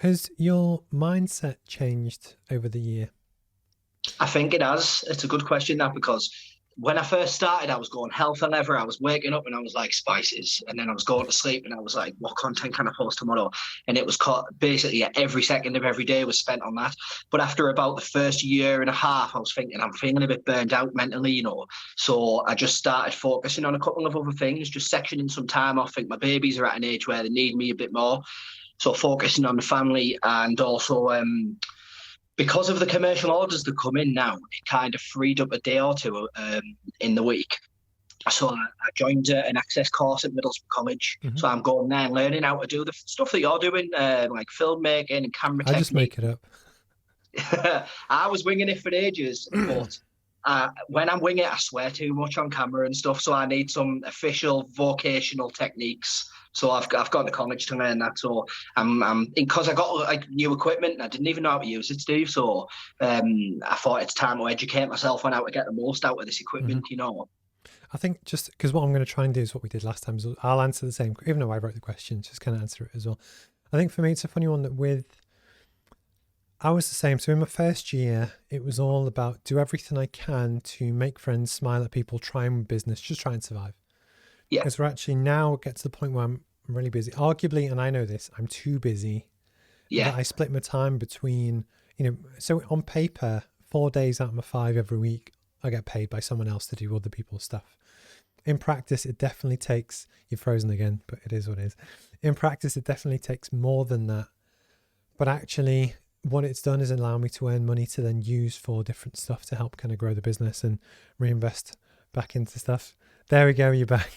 Has your mindset changed over the year? I think it has. It's a good question that because when I first started, I was going hell for leather. I was waking up and I was like spices, and then I was going to sleep and I was like, what content can I post tomorrow? And it was basically every second of every day was spent on that. But after about the first year and a half, I was thinking I'm feeling a bit burned out mentally, So I just started focusing on a couple of other things, just sectioning some time off. I think my babies are at an age where they need me a bit more. So focusing on the family and also because of the commercial orders that come in now, it kind of freed up a day or two in the week. So I joined an access course at Middlesbrough College. Mm-hmm. So I'm going there and learning how to do the stuff that you're doing, like filmmaking and camera I just technique. make it up. I was winging it for ages, but when I'm winging it, I swear too much on camera and stuff. So I need some official vocational techniques. So I've gone to college to learn that. So I'm because I got like new equipment and I didn't even know how to use it, Steve. So I thought it's time to educate myself on how to get the most out of this equipment. Mm-hmm. I think just because what I'm going to try and do is what we did last time. Is I'll answer the same, even though I wrote the question, just kind of answer it as well. I think for me, it's a funny one that I was the same. So in my first year, it was all about do everything I can to make friends, smile at people, try and business, just try and survive. Yeah. Because we're actually now get to the point where I'm really busy. Arguably, and I know this, I'm too busy. Yeah. That I split my time between, so on paper, 4 days out of my 5 every week, I get paid by someone else to do other people's stuff. In practice, it definitely takes, you're frozen again, but it is what it is. In practice, it definitely takes more than that. But actually, what it's done is allow me to earn money to then use for different stuff to help kind of grow the business and reinvest back into stuff. There we go, you're back.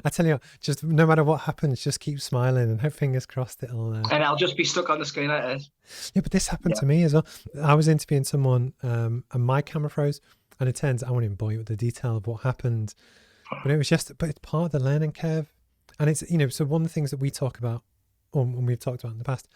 I tell you, just no matter what happens, just keep smiling and hope, fingers crossed it'll. And I'll just be stuck on the screen like this. Yeah, but this happened to me as well. I was interviewing someone and my camera froze, and it turns I won't even bore you with the detail of what happened, but but it's part of the learning curve, and it's so one of the things that we talk about, or when we've talked about in the past,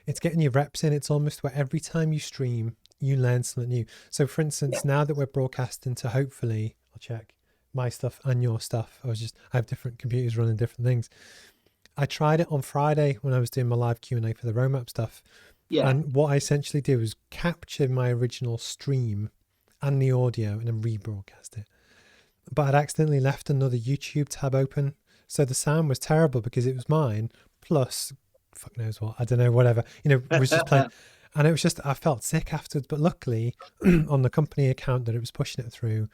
it's getting your reps in. It's almost where every time you stream, you learn something new. So, for instance, now that we're broadcasting to hopefully, I'll check my stuff and your stuff. I have different computers running different things. I tried it on Friday when I was doing my live Q&A for the Romap stuff. Yeah. And what I essentially did was capture my original stream and the audio and then rebroadcast it. But I'd accidentally left another YouTube tab open. So the sound was terrible because it was mine, plus fuck knows what, I don't know, whatever, it was just playing. And it was just, I felt sick afterwards. But luckily on the company account that it was pushing it through,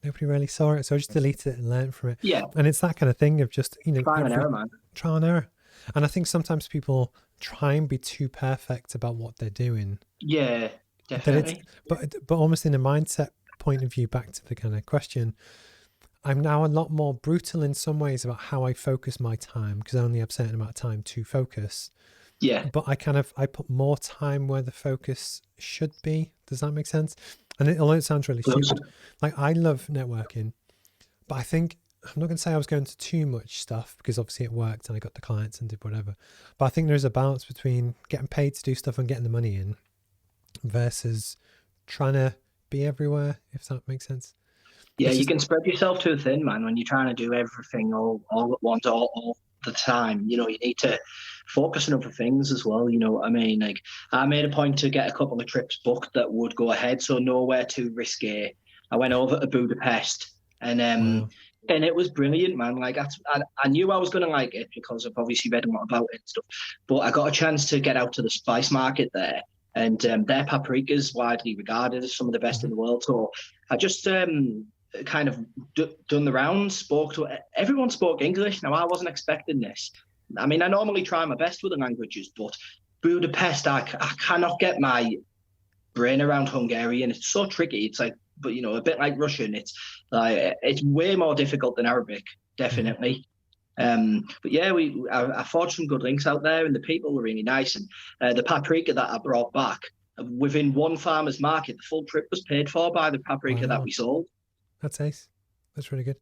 nobody really saw it. So I just deleted it and learned from it. Yeah. And it's that kind of thing of just, trial and error, man. Trial and error. And I think sometimes people try and be too perfect about what they're doing. Yeah, definitely. But almost in a mindset point of view, back to the kind of question, I'm now a lot more brutal in some ways about how I focus my time because I only have a certain amount of time to focus. Yeah. But I put more time where the focus should be. Does that make sense? And although it sounds really stupid, like I love networking, but I think I'm not going to say I was going to too much stuff because obviously it worked and I got the clients and did whatever. But I think there's a balance between getting paid to do stuff and getting the money in versus trying to be everywhere, if that makes sense. Yeah, you can spread yourself too thin, man, when you're trying to do everything all at once, all the time. You need to focus on other things as well. You know what I mean? Like, I made a point to get a couple of trips booked that would go ahead, so nowhere too risky. I went over to Budapest and and it was brilliant, man. Like, I knew I was going to like it because I've obviously read a lot about it and stuff. But I got a chance to get out to the spice market there, and their paprika is widely regarded as some of the best in the world. So I just kind of done the rounds, everyone spoke English. Now, I wasn't expecting this. I mean, I normally try my best with the languages, but Budapest, I cannot get my brain around Hungarian. It's so tricky. It's like, but a bit like Russian. It's like it's way more difficult than Arabic, definitely. But yeah, I forged some good links out there, and the people were really nice. And the paprika that I brought back within one farmer's market, the full trip was paid for by the paprika that we sold. That's ace. That's really good.